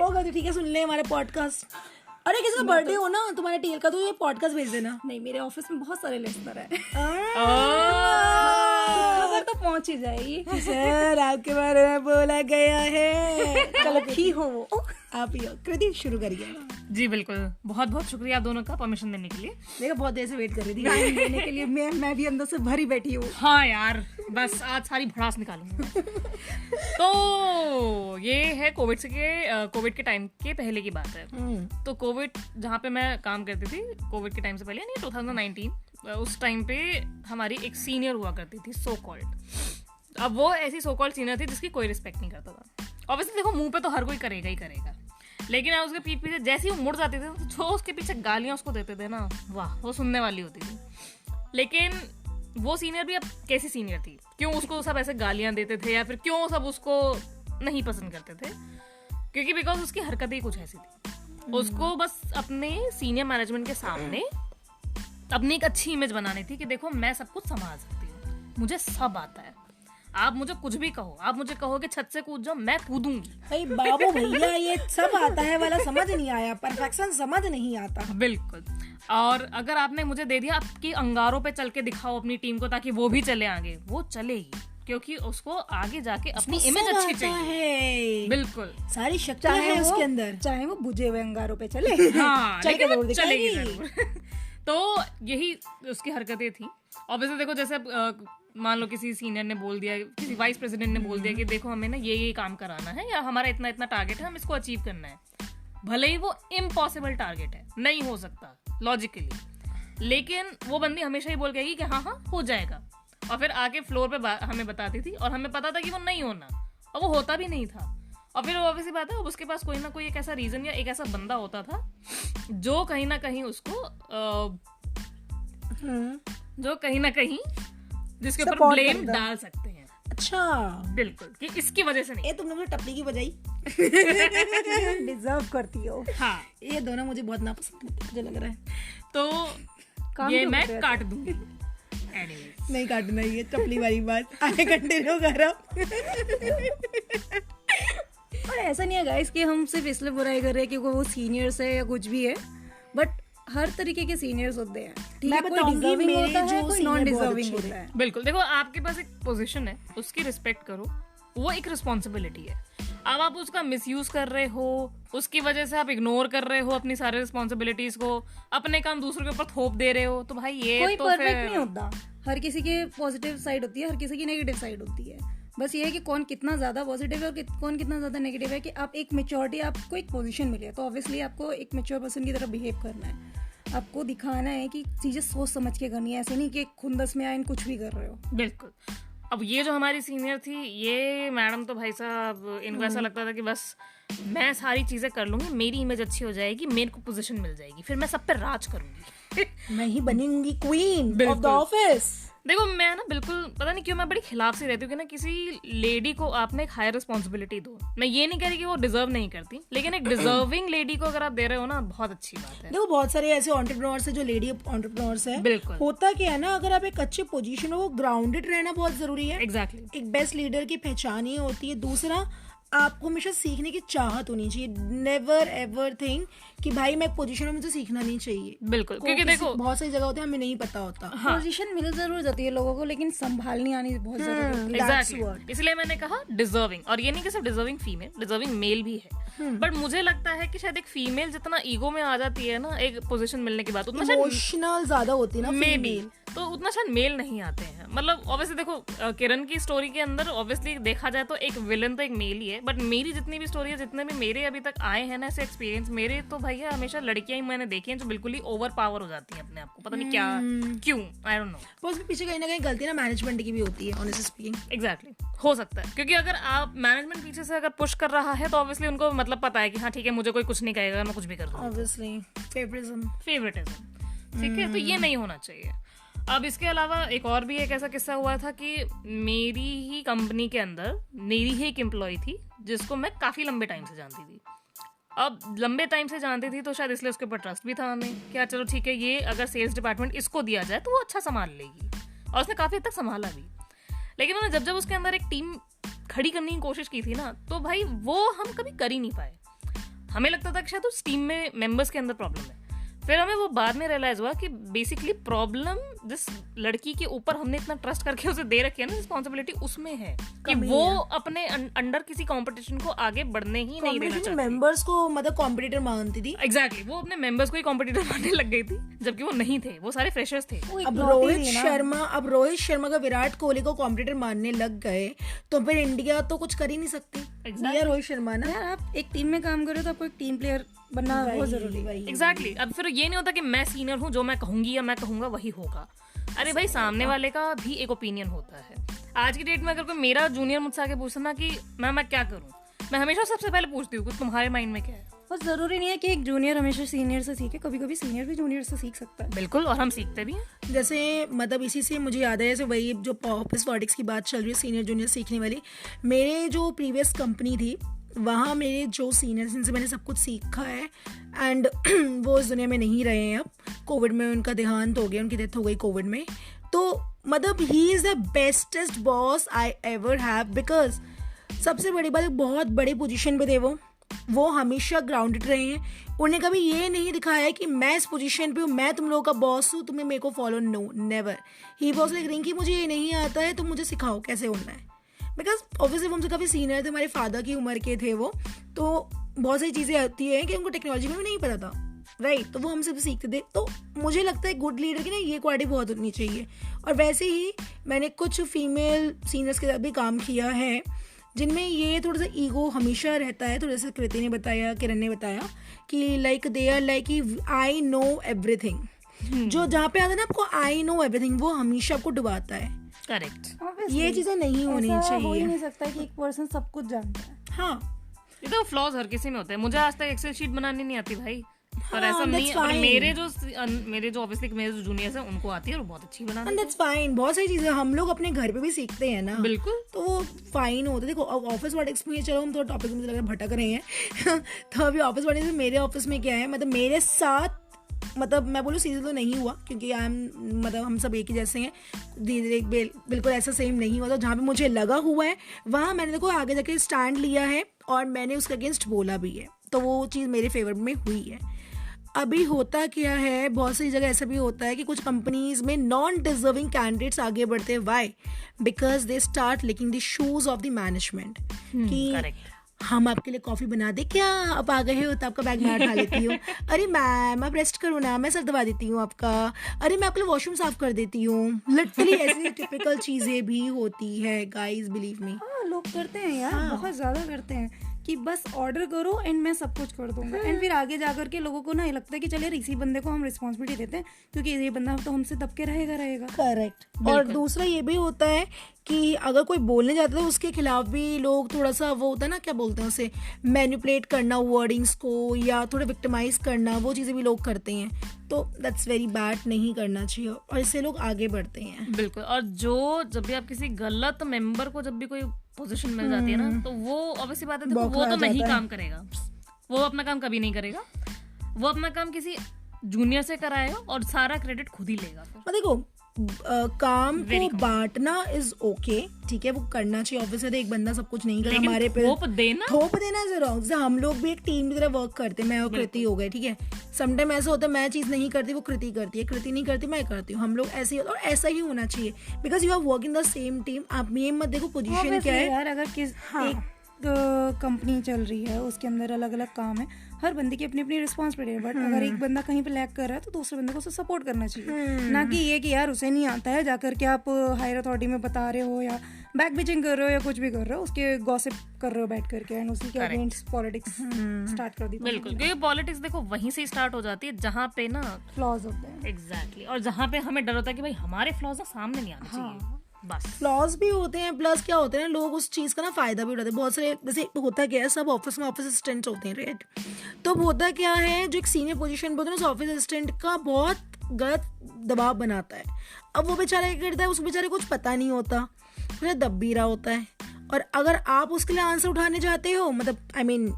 Speaker 1: होगा तो ठीक है, सुन ले हमारे पॉडकास्ट. अरे किसी का बर्थडे हो ना तुम्हारे टीएल का, तो ये पॉडकास्ट भेज देना.
Speaker 3: नहीं, मेरे ऑफिस में बहुत सारे लिस्टर है,
Speaker 2: Oh!
Speaker 3: खबर तो पहुंच ही जाएगी.
Speaker 1: सर आपके बारे में बोला गया है.
Speaker 3: चलो ही हो वो.
Speaker 1: आप ही हो. कृति शुरू करिए.
Speaker 2: जी बिल्कुल, बहुत बहुत शुक्रिया आप दोनों का परमिशन देने के लिए.
Speaker 1: देखा, बहुत देर से वेट कर रही थी
Speaker 3: टाइम देने के लिए. मैं भी अंदर से भरी बैठी हूँ.
Speaker 2: हाँ यार, बस आज सारी भड़ास निकालूंगी. तो ये है कोविड के टाइम के पहले की बात है. तो कोविड जहाँ पे मैं काम करती थी, कोविड के टाइम से पहले यानी 2019, उस टाइम पे हमारी एक सीनियर हुआ करती थी, सो कॉल्ड. अब वो ऐसी सो कॉल्ड सीनियर थी जिसकी कोई रिस्पेक्ट नहीं करता था. ऑब्वियसली देखो, मुंह पे तो हर कोई करेगा ही करेगा, लेकिन उसके पीठ पीछे जैसे ही वो मुड़ जाते थे तो जो उसके पीछे गालियां उसको देते थे ना, वाह, वो सुनने वाली होती थी. लेकिन वो सीनियर भी अब कैसी सीनियर थी, क्यों उसको सब ऐसे गालियां देते थे या फिर क्यों सब उसको नहीं पसंद करते थे, क्योंकि बिकॉज उसकी हरकतें ही कुछ ऐसी थी। उसको बस अपने सीनियर मैनेजमेंट के सामने अपनी एक अच्छी इमेज बनानी थी कि देखो मैं सब कुछ संभाल सकती हूँ, मुझे सब आता है, आप मुझे कुछ भी कहो, आप मुझे कहो कि छत से कूद जाओ, मैं कूदूंगी।
Speaker 1: भाई बाबू भैया ये सब आता है वाला समझ नहीं आया, परफेक्शन समझ नहीं आता।
Speaker 2: बिल्कुल। और अगर आपने मुझे दे दिया, आपकी अंगारों पे चल के दिखाओ अपनी टीम को ताकि वो भी चले आगे, वो चलेगी, क्योंकि उसको आगे जाके अपनी इमेज अच्छी चाहिए। बिल्कुल,
Speaker 1: सारी शक्ति है उसके अंदर,
Speaker 3: चाहे वो बुझे हुए अंगारों पे चले।
Speaker 2: हाँ, लेकिन वो चलेगी जरूर। तो यही उसकी हरकतें थी। ऑब्वियसली देखो, जैसे मान लो किसी सीनियर ने बोल दिया, किसी वाइस प्रेसिडेंट ने बोल दिया कि देखो हमें ना ये काम कराना है या हमारा इतना इतना टारगेट है, हम इसको अचीव करना है, भले ही वो इम्पॉसिबल टारगेट है, नहीं हो सकता लॉजिकली, लेकिन वो बंदी हमेशा ही बोल गई कि हाँ हाँ हो जाएगा, और फिर आके फ्लोर पे हमें बताती थी और हमें पता था कि वो नहीं होना, और वो होता भी नहीं था। और फिर ऑब्वियसली बात है, उसके पास कोई ना कोई एक ऐसा रीजन या एक ऐसा बंदा होता था जो कहीं ना कहीं उसको जो कहीं ना कहीं जिसके ऊपर ब्लेम डाल सकते हैं।
Speaker 1: अच्छा,
Speaker 2: बिल्कुल, कि इसकी वजह से नहीं।
Speaker 1: ये तुमने मुझे टपली की बजाई
Speaker 3: डिजर्व करती हो।
Speaker 2: हाँ,
Speaker 1: ये दोनों मुझे बहुत नापसंद है, मुझे लग रहा है।
Speaker 2: तो ये मैं काट दूंगी। Anyways.
Speaker 1: नहीं काटना, ये टपली वाली बात आगे कंटिन्यू करो।
Speaker 3: और ऐसा नहीं है गाइस कि हम सिर्फ इसलिए बुराई कर रहे हैं कि वो सीनियर्स है या कुछ भी है, बट हर तरीके के सीनियर्स होते हैं, ठीक है, कोई डिजर्विंग होता है, कोई नॉन डिजर्विंग होता है।
Speaker 2: बिल्कुल, देखो आपके पास एक पोजीशन है, उसकी रिस्पेक्ट करो, वो एक रिस्पॉन्सिबिलिटी है। अब आप उसका मिसयूज कर रहे हो, उसकी वजह से आप इग्नोर कर रहे हो अपनी सारी रिस्पॉन्सिबिलिटीज को, अपने काम दूसरों के ऊपर थोप दे रहे हो, तो भाई ये
Speaker 3: कोई
Speaker 2: तो
Speaker 3: परफेक्ट नहीं होता, हर किसी के पॉजिटिव साइड होती है, हर किसी की नेगेटिव साइड होती है। बस ये है कि कौन कितना ज्यादा पॉजिटिव है और कौन कितना ज्यादा नेगेटिव है, कि आप एक मेच्योरिटी, आपको एक पोजीशन मिली है तो ऑब्वियसली आपको एक मेच्योर पर्सन की तरह बिहेव करना है, आपको दिखाना है कि चीजें सोच समझ के करनी है, ऐसे नहीं कि खुंदस में आए कुछ भी कर रहे हो।
Speaker 2: बिल्कुल। अब ये जो हमारी सीनियर थी, ये मैडम तो भाई साहब, इनको ऐसा लगता था कि बस मैं सारी चीजें कर लूंगी, मेरी इमेज अच्छी हो जाएगी, मेरे को पोजीशन मिल जाएगी, फिर मैं सब पे राज करूंगी।
Speaker 1: मैं ही बनेंगी क्वीन ऑफ द ऑफिस।
Speaker 2: देखो मैं ना बिल्कुल पता नहीं क्यों मैं बड़ी खिलाफ से रहती हूँ कि ना किसी लेडी को आपने एक हायर रिस्पॉन्सिबिलिटी दो। मैं ये नहीं कह रही कि वो डिजर्व नहीं करती, लेकिन एक डिजर्विंग लेडी को अगर आप दे रहे हो ना, बहुत अच्छी बात है।
Speaker 1: देखो बहुत सारे ऐसे एंटरप्रेन्योर्स है जो लेडी एंटरप्रेन्योर्स है।
Speaker 2: बिल्कुल।
Speaker 1: होता क्या है ना, अगर आप एक अच्छे पोजीशन हो, वो ग्राउंडेड रहना बहुत जरूरी है।
Speaker 2: एग्जैक्टली।
Speaker 1: एक बेस्ट लीडर की पहचान ही होती है। दूसरा, आपको हमेशा सीखने की चाहत होनी चाहिए। नेवर एवर थिंक कि भाई मैं एक पोजीशन में, मुझे सीखना नहीं चाहिए।
Speaker 2: बिल्कुल, क्योंकि देखो
Speaker 1: बहुत सारी जगह होती है हमें नहीं पता होता।
Speaker 3: पोजीशन मिल जरूर जाती है लोगों को, लेकिन संभालनी आनी बहुत जरूरी है।
Speaker 2: एग्जैक्टली, इसलिए मैंने कहा डिजर्विंग, और ये नहीं कि सिर्फ डिजर्विंग फीमेल, डिजर्विंग मेल भी है। बट मुझे लगता है कि शायद एक फीमेल जितना ईगो में आ जाती है ना एक पोजीशन मिलने के बाद, उतना
Speaker 1: इमोशनल ज्यादा होती है ना
Speaker 2: फीमेल, तो उतना शायद मेल नहीं आते हैं। मतलब ऑब्वियसली देखो किरण की स्टोरी के अंदर ऑब्वियसली देखा जाए तो एक विलन तो एक मेल ही है, बट मेरी जितनी भी स्टोरी है, जितने भी मेरे अभी तक आए हैं ना ऐसे एक्सपीरियंस, मेरे तो भैया हमेशा लड़कियां ही मैंने देखी हैं जो बिल्कुल ही ओवर पावर हो जाती हैं अपने आप को, पता नहीं क्या क्यों, आई डोंट नो।
Speaker 1: पर उसके पीछे कहीं ना कहीं गलती ना मैनेजमेंट की भी होती है, ऑनेस्टली स्पीकिंग।
Speaker 2: एग्जैक्टली, हो सकता है, क्योंकि अगर आप मैनेजमेंट पीछे से अगर पुश कर रहा है तो ऑब्वियसली उनको मतलब पता है कि हाँ ठीक है, मुझे कोई कुछ नहीं कहेगा, मैं कुछ भी कर दूंगा।
Speaker 1: ऑब्वियसली
Speaker 2: फेवरेटिज्म, ठीक है, तो ये नहीं होना चाहिए। अब इसके अलावा एक और भी एक ऐसा किस्सा हुआ था कि मेरी ही कंपनी के अंदर मेरी ही एक एम्प्लॉय थी जिसको मैं काफ़ी लंबे टाइम से जानती थी। अब लंबे टाइम से जानती थी तो शायद इसलिए उसके ऊपर ट्रस्ट भी था हमें, क्या चलो ठीक है, ये अगर सेल्स डिपार्टमेंट इसको दिया जाए तो वो अच्छा संभाल लेगी, और उसने काफ़ी हद तक संभाला भी। लेकिन उन्होंने जब उसके अंदर एक टीम खड़ी करने की कोशिश की थी ना, तो भाई वो हम कभी कर ही नहीं पाए। हमें लगता था कि शायद उस टीम में मेंबर्स के अंदर प्रॉब्लम है। फिर हमें वो बाद में रियलाइज हुआ कि बेसिकली प्रॉब्लम जिस लड़की के ऊपर हमने इतना ट्रस्ट करके उसे दे रखी है ना रिस्पॉन्सिबिलिटी, उसमें है कि वो अपने अंडर किसी कंपटीशन को आगे बढ़ने ही नहीं देना चाहती।
Speaker 1: मेंबर्स को मतलब कॉम्पिटिटर मानती थी।
Speaker 2: एग्जैक्टली, वो अपने मेंबर्स को ही कॉम्पिटिटर मानने लग गई थी, जबकि वो नहीं थे, वो सारे फ्रेशर्स थे।
Speaker 1: अब रोहित शर्मा का विराट कोहली को कॉम्पिटिटर मानने लग गए तो फिर इंडिया तो कुछ कर ही नहीं सकती। रोहित शर्मा ना,
Speaker 3: यार आप एक टीम में काम कर रहे हो तो आपको एक टीम प्लेयर बनना बहुत जरूरी है।
Speaker 2: एग्जैक्टली। अब फिर ये नहीं होता कि मैं सीनियर हूँ, जो मैं कहूंगी या मैं कहूंगा वही होगा। अरे भाई, सामने वाले का भी एक ओपिनियन होता है। आज की डेट में अगर कोई मेरा जूनियर मुझसे आके पूछता ना कि मैं क्या करूँ, मैं हमेशा सबसे पहले पूछती हूँ तुम्हारे माइंड में क्या है।
Speaker 3: बस जरूरी नहीं है कि एक जूनियर हमेशा सीनियर से सीखे, कभी कभी सीनियर भी जूनियर से सीख सकता है।
Speaker 2: बिल्कुल, और हम सीखते भी हैं।
Speaker 1: जैसे मतलब इसी से मुझे याद है, जैसे वही जो ऑफिस पॉलिटिक्स की बात चल रही है, सीनियर जूनियर सीखने वाली, मेरे जो प्रीवियस कंपनी थी वहाँ मेरे जो सीनियर्स जिनसे मैंने सब कुछ सीखा है एंड वो इस दुनिया में नहीं रहे हैं अब, कोविड में उनका देहांत हो गया, उनकी डेथ हो गई कोविड में। तो मतलब he is the bestest boss I ever have, because सबसे बड़ी बात, बहुत बड़ी पोजीशन पे थे वो हमेशा ग्राउंडेड रहे हैं। उन्हें कभी ये नहीं दिखाया कि मैं इस पोजीशन पे हूँ, मैं तुम लोगों का बॉस हूँ, तुम्हें मेरे को follow, no, never. He was like Rinki मुझे ये नहीं आता है, तुम मुझे सिखाओ कैसे उड़ना है। बिकॉज ऑब्वियसली वो हमसे काफ़ी सीनियर थे, हमारे फादर की उम्र के थे वो, तो बहुत सारी चीज़ें आती हैं कि उनको टेक्नोलॉजी में भी नहीं पता था, राइट। तो वो हमसे भी सीखते थे। तो मुझे लगता है गुड लीडर की ना ये क्वालिटी बहुत होनी चाहिए। और वैसे ही मैंने कुछ फीमेल सीनियर्स के साथ भी काम किया है जिनमें ये थोड़ा सा ईगो हमेशा रहता है। थोड़ा सा कृति ने बताया, किरण ने बताया कि like they are like I know everything. जो जहाँ पे आता है ना आपको आई नो एवरीथिंग, वो हमेशा आपको डुबाता है।
Speaker 2: करेक्ट।
Speaker 1: ये चीजें नहीं होनी चाहिए।
Speaker 3: हो ही नहीं सकता कि एक पर्सन सब कुछ जानता है।
Speaker 1: हाँ,
Speaker 2: ये तो फ्लॉज हर किसी में होते हैं। मुझे आज तक एक्सेल शीट बनानी नहीं आती भाई, पर
Speaker 1: हाँ,
Speaker 2: ऐसा नहीं है। और
Speaker 1: fine.
Speaker 2: मेरे जो ऑब्वियसली मेरे जो जूनियर्स हैं उनको आती है और बहुत अच्छी बनाती है।
Speaker 1: That's fine. बहुत सारी चीजें हम लोग अपने घर पे भी सीखते हैं ना,
Speaker 2: बिल्कुल,
Speaker 1: तो वो फाइन होता है। देखो अब ऑफिस पॉलिटिक्स में, चलो हम थोड़ा टॉपिक में मुझे लग रहा है भटक रहे हैं तो अभी ऑफिस पॉलिटिक्स में मेरे ऑफिस में क्या है, मतलब मेरे साथ, मतलब मैं बोलूँ सीरियस तो नहीं हुआ क्योंकि आई एम, मतलब हम सब एक ही जैसे हैं, धीरे धीरे बिल्कुल ऐसा सेम नहीं हुआ। तो जहाँ पे मुझे लगा हुआ है वहाँ मैंने देखो आगे जाके स्टैंड लिया है और मैंने उसके अगेंस्ट बोला भी है, तो वो चीज़ मेरे फेवर में हुई है। अभी होता क्या है, बहुत सारी जगह ऐसा भी होता है कि कुछ कंपनीज में नॉन डिजर्विंग कैंडिडेट्स आगे बढ़ते हैं। Why? Because they start licking the shoes of the management कि हम आपके लिए कॉफी बना दे क्या, आप आ गए हो तो आपका बैग मैं उठा लेती हूँ, अरे मैम आप रेस्ट करो ना, मैं सर दबा देती हूँ आपका, अरे मैं आपके लिए वॉशरूम साफ कर देती हूँ। लिटरली ऐसी टिपिकल चीजें भी होती है, गाइस बिलीव मी।
Speaker 3: हाँ, लोग करते हैं यार, बहुत ज्यादा करते हैं कि बस ऑर्डर करो एंड मैं सब कुछ कर दूंगा। एंड फिर आगे जाकर के लोगों को ना ये लगता है कि चलिए इसी बंदे को हम रिस्पॉन्सिबिलिटी देते हैं क्योंकि ये बंदा तो हमसे दबके रहेगा।
Speaker 1: करेक्ट। और दूसरा ये भी होता है कि अगर कोई बोलने जाता है तो उसके खिलाफ भी लोग थोड़ा सा, वो होता है ना, क्या बोलते हैं उसे, मैनिपुलेट करना वर्डिंग्स को या थोड़ा विक्टिमाइज करना, वो चीज़ें भी लोग करते हैं। तो दैट्स वेरी बैड, नहीं करना चाहिए और इससे लोग आगे बढ़ते हैं।
Speaker 2: बिल्कुल। और जब भी आप किसी गलत मेंबर को जब भी कोई पोजीशन मिल जाती है ना, तो वो ऑब्वियसली बात है, देखो वो तो नहीं काम करेगा, वो अपना काम कभी नहीं करेगा, वो अपना काम किसी जूनियर से कराएगा और सारा क्रेडिट खुद ही लेगा।
Speaker 1: और देखो काम को बांटना इज ओके, ठीक है, वो करना चाहिए। ऑब्वियसली एक बंदा सब कुछ नहीं कर, हमारे पे थोप देना जरूर। जैसे हम लोग भी एक टीम की तरह वर्क करते हैं, मैं और कृति हो गए, ठीक है। समटाइम ऐसा होता है मैं चीज नहीं करती, वो कृति करती है, कृति नहीं करती, मैं करती हूँ, हम लोग ऐसे ही, और ऐसा ही होना चाहिए because you are working the same team. आप ये मत देखो पोजीशन क्या है
Speaker 3: यार, अगर एक कंपनी चल रही है उसके अंदर अलग अलग काम है, हर बंदे की अपनी अपनी रिस्पॉन्सिबिलिटी है, बट अगर एक बंदा कहीं पे लैग कर रहा है तो दूसरे बंदे को उसे सपोर्ट करना चाहिए, ना कि ये कि यार उसे नहीं आता है जाकर के आप हायर अथॉरिटी में बता रहे हो या बैक बिचिंग कर रहे हो या कुछ भी कर रहे हो, उसके गॉसिप कर रहे हो बैठ करके एंड उसी के अगेंस्ट पॉलिटिक्स स्टार्ट कर दी।
Speaker 2: बिल्कुल, क्योंकि पॉलिटिक्स देखो वहीं से स्टार्ट हो जाती है जहाँ पे ना
Speaker 3: फ्लॉज होते हैं।
Speaker 2: एग्जैक्टली। और जहाँ पे हमें डर होता है कि भाई हमारे फ्लॉज ना सामने नहीं आने चाहिए, बस।
Speaker 1: फ्लॉज भी होते हैं, प्लस क्या होते हैं, लोग उस चीज़ का ना फायदा भी उठाते हैं। बहुत सारे, जैसे होता क्या है, सब ऑफिस में ऑफिस असिस्टेंट्स होते हैं, राइट। तो होता क्या है, जो एक सीनियर पोजीशन पे होता है उस ऑफिस असिस्टेंट का बहुत गलत दबाव बनाता है। अब वो बेचारा क्या करता है, उस बेचारे कुछ पता नहीं होता, फिर दब भी रहा होता है, और अगर आप उसके लिए आंसर उठाने जाते हो, मतलब आई मीन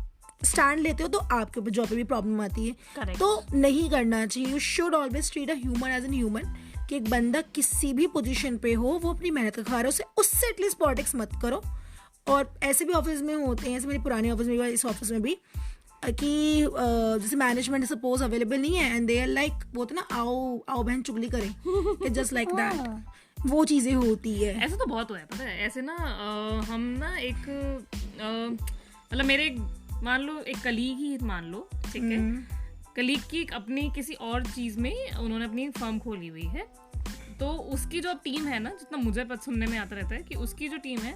Speaker 1: स्टैंड लेते हो, तो आपके ऊपर जॉब पे भी प्रॉब्लम आती है।
Speaker 2: Correct.
Speaker 1: तो नहीं करना चाहिए। You should always treat a human as an human, कि एक बंदा किसी भी पोजीशन पे हो, वो अपनी मेहनत का खा रहा है, उससे एटलीस्ट पॉलिटिक्स मत करो। और ऐसे भी ऑफिस में होते हैं, ऐसे मेरे पुराने ऑफिस में भी, इस ऑफिस में भी, कि जैसे मैनेजमेंट सपोज अवेलेबल नहीं है एंड दे आर लाइक, बोलते ना, आओ बहन चुगली करें, जस्ट लाइक दैट, वो चीजें होती है।
Speaker 2: ऐसा तो बहुत हुआ है, पता है। ऐसे ना हम ना एक मतलब मेरे, मान लो एक कलीग ही मान लो, ठीक है, कलीग की अपनी किसी और चीज में उन्होंने अपनी फर्म खोली हुई है, तो उसकी जो टीम है ना, जितना मुझे सुनने में आता रहता है कि उसकी जो टीम है,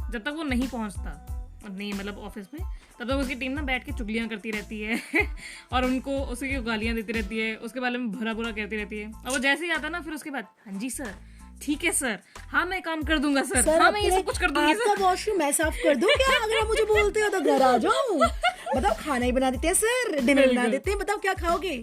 Speaker 2: जब तक वो नहीं पहुंचता नहीं, मतलब ऑफिस में, तब तक उसकी टीम ना बैठ के चुगलियां करती रहती है और उनको उसकी गालियां देती रहती है, उसके बारे में बुरा कहती रहती है। और वो जैसे ही आता है ना, फिर उसके बाद, हाँ जी सर, ठीक है सर, हाँ मैं काम कर दूंगा सर,
Speaker 1: सर
Speaker 2: हाँ मैं ये सब कुछ कर दूंगी
Speaker 1: आपका वॉशरूम मैं साफ कर दूं क्या? अगर आप मुझे बोलते हो तो घर आ जाऊं। बताओ खाना ही बना देते हैं सर, डिनर बना देते हैं, बताओ क्या खाओगे?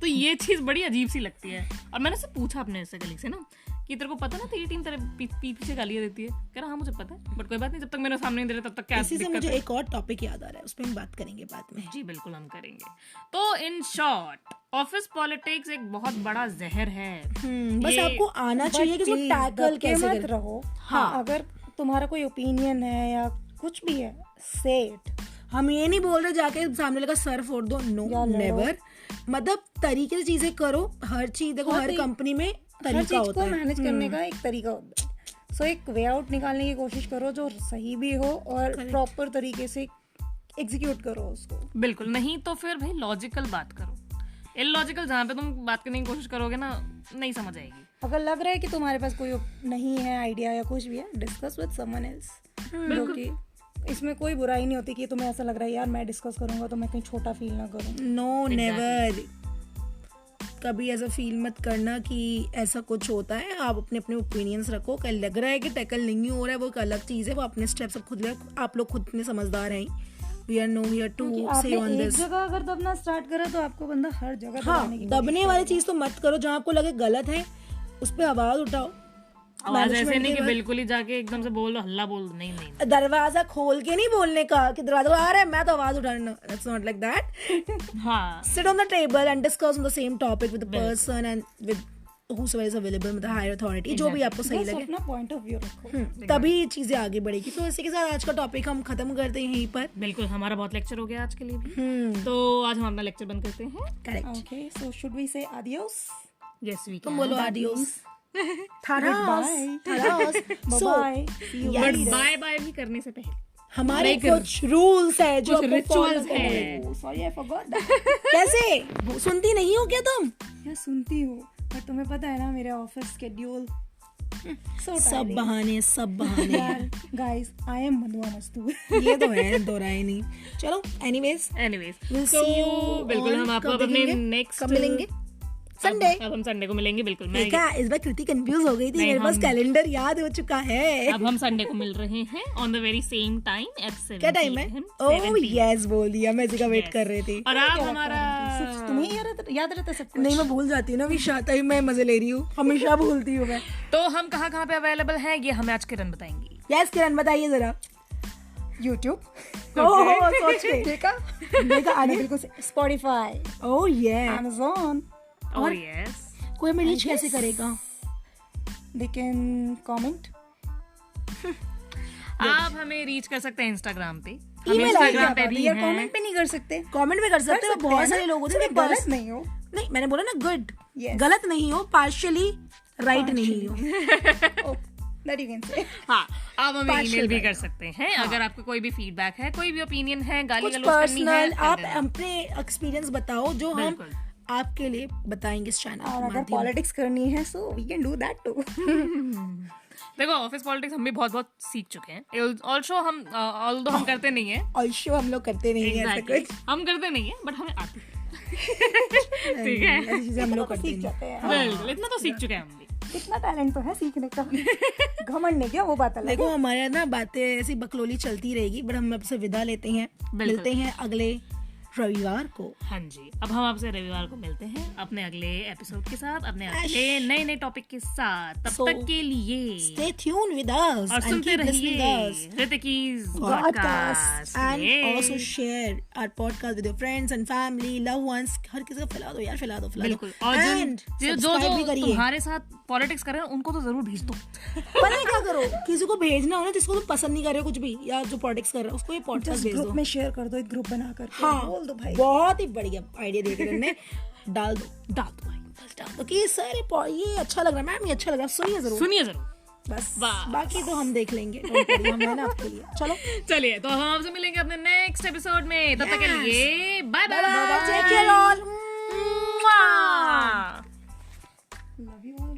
Speaker 2: तो ये चीज बड़ी अजीब सी लगती है। और मैंने उससे पूछा अपने ऐसे कलीग से ना कि तेरे को पता ना तेरी टीम तेरे पीछे गालियां देती है? कह रहा हाँ मुझे पता है, बट कोई बात नहीं, जब तक मेरे सामने नहीं दे रहे तब तक क्या
Speaker 1: इसी से
Speaker 2: दिक्कत
Speaker 1: मुझे
Speaker 2: है?
Speaker 1: एक और टॉपिक याद आ रहा है, उस पर हम बात करेंगे बाद में।
Speaker 2: जी बिल्कुल हम करेंगे। तो इन शॉर्ट ऑफिस पॉलिटिक्स एक बहुत बड़ा जहर है।
Speaker 1: बस आपको आना चाहिए कि उसको टैकल कैसे
Speaker 3: मत
Speaker 1: करें।
Speaker 3: रहो। हाँ, अगर तुम्हारा कोई ओपिनियन है या कुछ भी है, से इट।
Speaker 1: हम ये नहीं बोल रहे जाके सामने लगा सर फोड़ दो, नो नेवर। मतलब तरीके से चीजें करो, हर चीज देखो, हर कंपनी में
Speaker 3: हर
Speaker 1: तरीका
Speaker 3: चीज
Speaker 1: होता
Speaker 3: को
Speaker 1: है।
Speaker 3: मैनेज करने का एक तरीका होता है। सो एक वे आउट निकालने की कोशिश करो जो सही भी हो और प्रॉपर तरीके से एग्जीक्यूट करो उसको।
Speaker 2: बिल्कुल, नहीं तो फिर भाई लॉजिकल बात करो। इलॉजिकल जहाँ पे तुम बात करने की कोशिश करोगे ना, नहीं समझ आएगी।
Speaker 3: अगर लग रहा है कि तुम्हारे पास कोई नहीं है आइडिया या कुछ भी है, डिस्कस विद समवन एल्स। जो कि इसमें कोई बुराई नहीं होती कि तुम्हें ऐसा लग रहा है यार मैं डिस्कस करूंगा तो मैं कहीं छोटा फील ना करूं।
Speaker 1: नो नेवर, कभी ऐसा फील मत करना कि ऐसा कुछ होता है। आप अपने अपने ओपिनियंस रखो, कल लग रहा है कि टैकल नहीं हो रहा है वो एक अलग चीज है, वो अपने स्टेप्स सब खुद ले। आप लोग खुद इतने समझदार हैं, we are no here to say on
Speaker 3: एक
Speaker 1: दिस।
Speaker 3: जगह अगर दबना स्टार्ट करा तो आपको बंदा हर जगह
Speaker 1: हाँ,
Speaker 3: दबाने की
Speaker 1: दबने वाली चीज तो मत करो। जहाँ आपको लगे गलत है उस पर आवाज उठाओ।
Speaker 2: आवाज ऐसे नहीं कि बिल्कुल ही जाके एकदम से बोल दो, हल्ला बोल दो, नहीं नहीं।
Speaker 1: दरवाजा खोल के नहीं बोलने का कि दरवाजा आ रहा है मैं तो आवाज उठाना, इट्स नॉट लाइक दैट।
Speaker 2: हाँ,
Speaker 1: Sit on the table and discuss on the same topic with the person and with whosoever is available, with the higher authority, जो भी आपको सही
Speaker 3: बस
Speaker 1: लगे।
Speaker 3: अपना पॉइंट ऑफ व्यू रखो।
Speaker 1: तभी चीजें आगे बढ़ेगी। तो इसी के साथ आज का टॉपिक हम खत्म करते हैं यहीं पर।
Speaker 2: बिल्कुल, हमारा बहुत लेक्चर हो गया आज के लिए भी। तो आज हम अपना लेक्चर बंद करते हैं।
Speaker 1: Correct.
Speaker 3: Okay, so should we say adios?
Speaker 2: Yes we
Speaker 1: तुम बोलो adios, थारास,
Speaker 3: Goodbye.
Speaker 1: थारास। So,
Speaker 3: bye.
Speaker 2: But bye bye भी करने से पहले
Speaker 1: हमारे कुछ रूल्स है जो
Speaker 2: कुछ
Speaker 1: आपको follow
Speaker 2: rituals
Speaker 1: करने
Speaker 2: है।
Speaker 1: हैं।
Speaker 3: Sorry I forgot that.
Speaker 1: कैसे? वो सुनती नहीं हो क्या तुम?
Speaker 3: यार सुनती हूँ, पर तुम्हें पता है ना मेरा ऑफिस शेड्यूल
Speaker 1: सब बहाने, सब बहाने
Speaker 3: यार। गाइस, आई एम मधुआनस्तु।
Speaker 1: ये तो है, दोहराए नहीं। चलो, एनीवेज we'll
Speaker 2: तो
Speaker 1: see you
Speaker 2: बिल्कुल
Speaker 1: on
Speaker 2: हम आपको
Speaker 1: कब
Speaker 2: अपने
Speaker 1: देखेंगे?
Speaker 2: नेक्स्ट
Speaker 1: कब मिलेंगे? संडे।
Speaker 2: अब हम संडे को मिलेंगे। बिल्कुल, मैं
Speaker 1: देखा, इस बार कृति कंफ्यूज हो गई थी, मेरे पास कैलेंडर याद हो चुका है।
Speaker 2: अब हम संडे को मिल रहे हैं on the very same time at 7
Speaker 1: क्या टाइम है? ओह यस, बोल दिया, मैं इसी का वेट कर रही थी।
Speaker 2: और आप हमारा
Speaker 3: तुम्हें याद रहता सब कुछ?
Speaker 1: नहीं, मैं भूल जाती हूँ ना, विशा, तभी मैं मजे ले रही हूँ, हमेशा भूलती हूँ मैं।
Speaker 2: तो हम कहाँ पे अवेलेबल हैं ये हमें आज किरण बताएंगी।
Speaker 1: यस किरण, बताइए जरा।
Speaker 3: यूट्यूब।
Speaker 1: ओह सोच के
Speaker 3: देखा आने बिल्कुल। स्पॉटिफाई,
Speaker 1: ओह ये
Speaker 3: अमेज़न।
Speaker 2: ओह यस,
Speaker 1: कोई हमें रीच कैसे करेगा?
Speaker 3: They can comment.
Speaker 2: आप हमें रीच कर सकते हैं इंस्टाग्राम पे। हम
Speaker 1: ईमेल
Speaker 2: इंस्टाग्राम पे भी
Speaker 3: यार
Speaker 2: हैं।
Speaker 3: कमेंट पे नहीं कर सकते?
Speaker 1: कमेंट में कर सकते हो, बहुत सारे लोग होते हैं
Speaker 3: सिर्फ गलत नहीं हो।
Speaker 1: नहीं, मैंने बोला ना गुड,
Speaker 3: Yes.
Speaker 1: गलत नहीं हो, पार्शियली राइट नहीं हो।
Speaker 3: That you can say.
Speaker 2: हाँ, आप हमें
Speaker 1: Partial
Speaker 2: ईमेल भी
Speaker 1: right.
Speaker 2: कर सकते हैं। अगर आपको कोई भी फीडबैक है, कोई भी ओपिनियन है, गाली
Speaker 1: कुछ
Speaker 2: गलौज करनी है,
Speaker 1: पर्सनल आप अपने एक्सपीरियंस बताओ जो हम
Speaker 2: बिल्कुल।
Speaker 1: आपके लिए बताएंगे इस चैनल
Speaker 3: और
Speaker 1: के
Speaker 3: अगर
Speaker 1: माध्यम।
Speaker 3: पॉलिटिक्स करनी है so we can do that too.
Speaker 2: देखो ऑफिस पॉलिटिक्स हम भी बहुत सीख चुके हैं। ऑल्सो हम ऑल्दो हम करते नहीं है,
Speaker 1: और शो हम लोग करते नहीं है ऐसा
Speaker 2: Exactly.
Speaker 1: कुछ।
Speaker 2: हम करते नहीं है, बट हमें आती है। ठीक है,
Speaker 1: ऐसी चीजें हम लोग करते
Speaker 3: सीख
Speaker 1: नहीं।
Speaker 3: जाते हैं।
Speaker 2: बिल्कुल, इतना तो सीख चुके हैं हम भी।
Speaker 3: कितना टैलेंट तो है सीखने का। घमंड नहीं क्या, वो बात अलग है।
Speaker 1: देखो हमारे ना बातें ऐसी बकलोली चलती रहेगी, बट हम आपसे विदा लेते हैं। मिलते हैं अगले रविवार को।
Speaker 2: हाँ जी, अब हम आपसे रविवार को मिलते हैं अपने अगले एपिसोड के साथ, अपने अगले नए नए टॉपिक के साथ। तब
Speaker 1: So,
Speaker 2: तक के लिए
Speaker 1: Stay tuned with us
Speaker 2: और
Speaker 1: and
Speaker 2: सुनते
Speaker 1: keep listening
Speaker 2: रहिए
Speaker 1: us.
Speaker 2: ऋतिकी's
Speaker 1: Podcast
Speaker 2: podcast।
Speaker 1: and
Speaker 2: Yay.
Speaker 1: also share our podcast with your friends and family, loved ones. हर किसी को फैला दो यार, फैला दो।
Speaker 2: बिल्कुल, और
Speaker 1: And
Speaker 2: जो
Speaker 1: subscribe भी
Speaker 2: जो
Speaker 1: करिए।
Speaker 2: तुम्हारे साथ पॉलिटिक्स कर रहे हैं उनको तो जरूर भेज दो।
Speaker 1: पता है क्या करो, किसी को भेजना हो ना जिसको तुम पसंद नहीं कर रहे हो कुछ भी, या जो पॉलिटिक्स कर रहा है उसको ये पॉडकास्ट भेज
Speaker 3: ग्रुप
Speaker 1: दो।
Speaker 3: में शेयर कर दो, एक ग्रुप बना कर
Speaker 1: हाँ,
Speaker 3: बोल दो भाई।
Speaker 1: बहुत ही बढ़िया आइडिया दे करने। डाल दो भाई, बस डाल दो कि सारे ये अच्छा लग रहा है मैम, ये अच्छा लग रहा है,
Speaker 2: सुनिए जरूर।
Speaker 1: बस
Speaker 2: वाह।
Speaker 1: बाकी तो हम देख लेंगे, don't worry, हम है ना आपके लिए। चलो
Speaker 2: चलिए, तो हम आपसे मिलेंगे अपने नेक्स्ट एपिसोड में। तब तक के लिए bye
Speaker 1: bye,
Speaker 2: bye.
Speaker 1: Take care all.
Speaker 3: Love you all.